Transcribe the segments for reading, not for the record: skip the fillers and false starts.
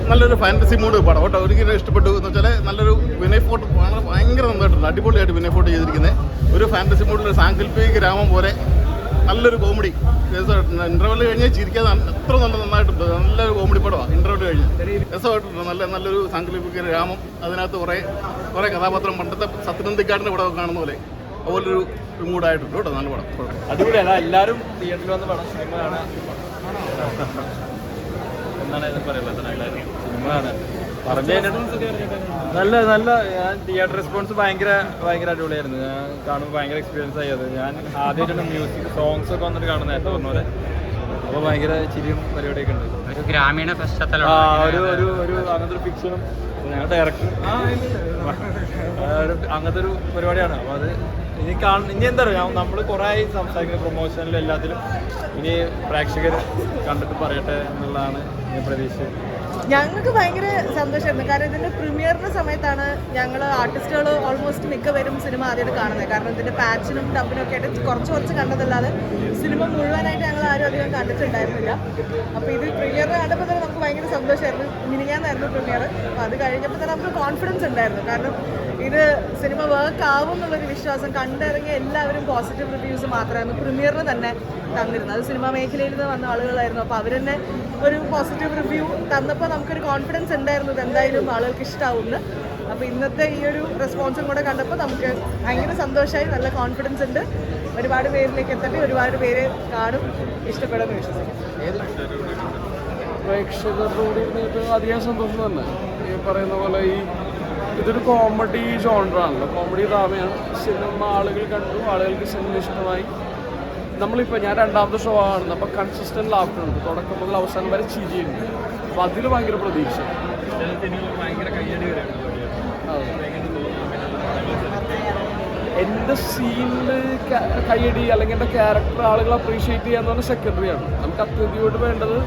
നല്ലൊരു fantasy mood പടം കേട്ടോ. ഒരിക്കലും ഇഷ്ടപ്പെട്ടു എന്ന് വെച്ചാൽ നല്ലൊരു വിനയ് ഫോർട്ട് ഭയങ്കര നന്നായിട്ടുണ്ട്, അടിപൊളിയായിട്ട് വിനയ് ഫോർട്ട് ചെയ്തിരിക്കുന്നത്. ഒരു ഫാൻറ്റസി മൂഡിലൊരു സാങ്കല്പിക ഗ്രാമം പോലെ നല്ലൊരു കോമഡി. ഇൻ്റർവെൽ കഴിഞ്ഞാൽ ചിരിക്കാതെ അത്ര നന്നായിട്ടുണ്ട്. നല്ലൊരു കോമഡി പടമാണ് ഇൻ്റർവെൽ കഴിഞ്ഞ്. രസമായിട്ടുണ്ട്. നല്ലൊരു സാങ്കല്പിക ഗ്രാമം. അതിനകത്ത് കുറേ കഥാപാത്രം പണ്ടത്തെ സത്യനന്ദിക്കാടിൻ്റെ പടമൊക്കെ കാണുന്ന പോലെ അതുപോലൊരു മൂഡായിട്ടുണ്ട് കേട്ടോ. നല്ല പടം, അടിപൊളിയാണ്. എല്ലാവരും തിയേറ്ററിൽ വന്ന് പടം സിനിമ കാണാൻ എന്താണ് സിനിമയാണ് നല്ല ഞാൻ തിയേറ്റർ റെസ്പോൺസ് ഭയങ്കര അടിപൊളിയായിരുന്നു. ഞാൻ കാണുമ്പോൾ ഭയങ്കര എക്സ്പീരിയൻസ് ആയി. അത് ഞാൻ ആദ്യമായിട്ടാണ് മ്യൂസിക് സോങ്സ് ഒക്കെ വന്നിട്ട് കാണുന്നത്, നേരത്തെ പറഞ്ഞ പോലെ. അപ്പോൾ ഭയങ്കര ചിരിയും പരിപാടിയൊക്കെ ഉണ്ട്. ഒരു ഗ്രാമീണ പശ്ചാത്തലം, ഒരു അങ്ങനത്തെ ഒരു ഫിക്ഷനും ഞങ്ങൾ ഡയറക്ടർ അങ്ങനത്തെ ഒരു പരിപാടിയാണ്. അപ്പോൾ അത് ഇനി എന്താ പറയുക, നമ്മൾ കുറേ ആയി സംസാരിക്കുന്ന പ്രൊമോഷനിലും എല്ലാത്തിലും. ഇനി പ്രേക്ഷകർ കണ്ടിട്ട് പറയട്ടെ എന്നുള്ളതാണ് പ്രതീക്ഷ. ഞങ്ങൾക്ക് ഭയങ്കര സന്തോഷമായിരുന്നു. കാരണം ഇതിൻ്റെ പ്രീമിയറിൻ്റെ സമയത്താണ് ഞങ്ങൾ ആർട്ടിസ്റ്റുകൾ ഓൾമോസ്റ്റ് മിക്കവരും സിനിമ ആദ്യമായിട്ട് കാണുന്നത്. കാരണം ഇതിൻ്റെ പാച്ചിനും ഡബിനും ഒക്കെ ആയിട്ട് കുറച്ച് കണ്ടതല്ലാതെ സിനിമ മുഴുവനായിട്ട് ഞങ്ങൾ ആരും അധികം കണ്ടിട്ടുണ്ടായിരുന്നില്ല. അപ്പോൾ ഇത് പ്രീമിയറിന് കണ്ടപ്പോൾ തന്നെ നമുക്ക് ഭയങ്കര സന്തോഷമായിരുന്നു. മിനിഞ്ഞാന്നായിരുന്നു പ്രീമിയർ. അപ്പോൾ അത് കഴിഞ്ഞപ്പോൾ തന്നെ നമുക്ക് കോൺഫിഡൻസ് ഉണ്ടായിരുന്നു. കാരണം ഇത് സിനിമ വർക്ക് ആവും എന്നുള്ളൊരു വിശ്വാസം. കണ്ടിറങ്ങിയ എല്ലാവരും പോസിറ്റീവ് റിവ്യൂസ് മാത്രമായിരുന്നു പ്രീമിയറിന് തന്നെ തന്നിരുന്നത്. അത് സിനിമാ മേഖലയിൽ നിന്ന് വന്ന ആളുകളായിരുന്നു. അപ്പോൾ അവർ തന്നെ ഒരു പോസിറ്റീവ് റിവ്യൂ തന്നപ്പോൾ നമുക്കൊരു കോൺഫിഡൻസ് ഉണ്ടായിരുന്നു ഇത് എന്തായാലും ആളുകൾക്ക് ഇഷ്ടമാവുമെന്ന്. അപ്പോൾ ഇന്നത്തെ ഈ ഒരു റെസ്പോൺസും കൂടെ കണ്ടപ്പോൾ നമുക്ക് ഭയങ്കര സന്തോഷമായി. നല്ല കോൺഫിഡൻസ് ഉണ്ട്. ഒരുപാട് പേരിലേക്ക് എത്തട്ടെ, ഒരുപാട് പേര് കാണും, ഇഷ്ടപ്പെടുമെന്ന് വിശ്വസിക്കും. പ്രേക്ഷകരോട് അധികം സന്തോഷം തന്നെ. ഈ പറയുന്ന പോലെ ഇതൊരു കോമഡി ജോണറാണല്ലോ, കോമഡി ഡ്രാമയാണ്. സിനിമ ആളുകൾ കണ്ടു, ആളുകൾക്ക് സിനിമ ഇഷ്ടമായി. നമ്മളിപ്പോൾ ഞാൻ രണ്ടാമത്തെ ഷോ കാണുന്നത്, അപ്പോൾ കൺസിസ്റ്റൻ്റ് ലാഫ്റ്റർ ഉണ്ട്, തുടക്കം മുതൽ അവസാനം വരെ ചിരിയുണ്ട്. അപ്പോൾ അതിൽ ഭയങ്കര പ്രതീക്ഷ. എൻ്റെ സീനിൽ കയ്യടി അല്ലെങ്കിൽ എൻ്റെ ക്യാരക്ടർ ആളുകൾ അപ്രീഷിയേറ്റ് ചെയ്യാന്ന് പറഞ്ഞാൽ സെക്കൻഡറിയാണ്. നമുക്ക് അത്യന്തികമായിട്ട് വേണ്ടത്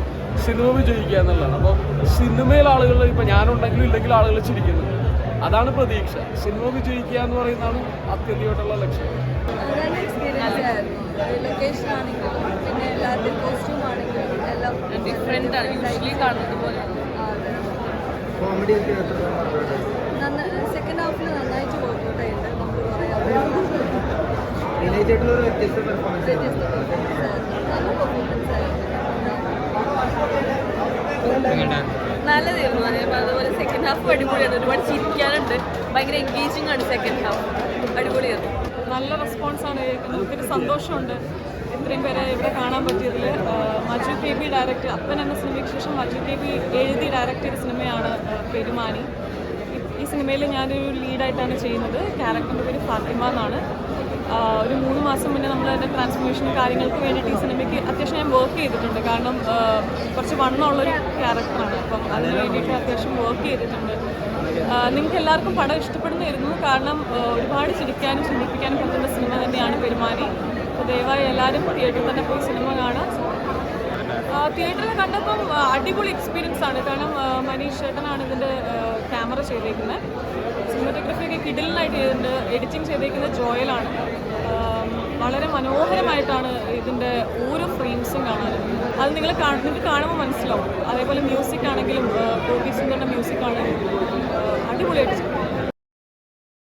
സിനിമ വിജയിക്കുക എന്നുള്ളതാണ്. അപ്പോൾ സിനിമയിൽ ആളുകൾ ഇപ്പോൾ ഞാനുണ്ടെങ്കിലും ഇല്ലെങ്കിലും ആളുകൾ ചിരിക്കുന്നു, അതാണ് പ്രതീക്ഷ. സിനിമ വിജയിക്കുക എന്ന് പറയുന്നതാണ് അത്യന്തികമായിട്ടുള്ള ലക്ഷ്യം. ലൊക്കേഷൻ ആണെങ്കിലും പിന്നെ എല്ലാത്തിനും കോസ്റ്റ്യൂം ആണെങ്കിലും എല്ലാം ഡിഫറെൻ്റ് ആണ് യൂഷ്വലി കാണുന്നത് പോലെ. സെക്കൻഡ് ഹാഫിൽ നന്നായിട്ട് വർക്കൗട്ട് ആയിട്ട് നമുക്ക് പറയാം. നല്ല പെർഫോമൻസ് നല്ലതായിരുന്നു. അതുപോലെ സെക്കൻഡ് ഹാഫ് അടിപൊളിയാണ്. ഒരുപാട് ചിരിക്കാനുണ്ട്. ഭയങ്കര എൻഗേജിങ് ആണ് സെക്കൻഡ് ഹാഫ്. അടിപൊളിയായിരുന്നു. നല്ല റെസ്പോൺസാണ് കേൾക്കുന്നത്. ഒത്തിരി സന്തോഷമുണ്ട് ഇത്രയും പേരെ ഇവിടെ കാണാൻ പറ്റിയതിൽ. മജു കെ ബി ഡയറക്റ്റ്, അപ്പൻ എന്ന സിനിമയ്ക്ക് ശേഷം മജു കെ ബി എഴുതി ഡയറക്റ്റ് ചെയ്ത സിനിമയാണ് പെരുമാനി. ഈ സിനിമയിൽ ഞാനൊരു ലീഡായിട്ടാണ് ചെയ്യുന്നത്. ക്യാരക്ടറിൻ്റെ പേര് ഫാത്തിമ എന്നാണ്. ഒരു 3 മാസം മുന്നേ നമ്മൾ അതിൻ്റെ ട്രാൻസ്ഫോർമേഷനും കാര്യങ്ങൾക്ക് വേണ്ടിയിട്ട് ഈ സിനിമയ്ക്ക് അത്യാവശ്യം ഞാൻ വർക്ക് ചെയ്തിട്ടുണ്ട്. കാരണം കുറച്ച് വണ്ണമുള്ളൊരു ക്യാരക്ടറാണ്. അപ്പം അതിന് വേണ്ടിയിട്ട് അത്യാവശ്യം വർക്ക് ചെയ്തിട്ടുണ്ട്. നിങ്ങൾക്ക് എല്ലാവർക്കും പടം ഇഷ്ടപ്പെടുന്നതായിരുന്നു. കാരണം ഒരുപാട് ചിരിക്കാനും ചിന്തിപ്പിക്കാനും പറ്റുന്ന സിനിമ തന്നെയാണ് പെരുമാനി. അപ്പോൾ ദയവായി എല്ലാവരും തിയേറ്ററിൽ തന്നെ പോയി സിനിമ കാണാം. തിയേറ്ററിൽ കണ്ടപ്പം അടിപൊളി എക്സ്പീരിയൻസ് ആണ്. കാരണം മനീഷ് ചേട്ടനാണ് ഇതിൻ്റെ ക്യാമറ ചെയ്തേക്കുന്നത്. സിനിമാറ്റോഗ്രഫിയൊക്കെ കിടിലനായിട്ട് ചെയ്തിട്ടുണ്ട്. എഡിറ്റിംഗ് ചെയ്തേക്കുന്നത് ജോയലാണ്. വളരെ മനോഹരമായിട്ടാണ് ഇതിൻ്റെ ഓരോ ഫ്രെയിംസും കാണാൻ. അത് നിങ്ങൾക്ക് കാണുമ്പോൾ മനസ്സിലാവും. അതേപോലെ മ്യൂസിക് ആണെങ്കിലും ഗോപി സുന്ദറിൻ്റെ മ്യൂസിക് ആണെങ്കിലും അടിപൊളിയായിട്ട്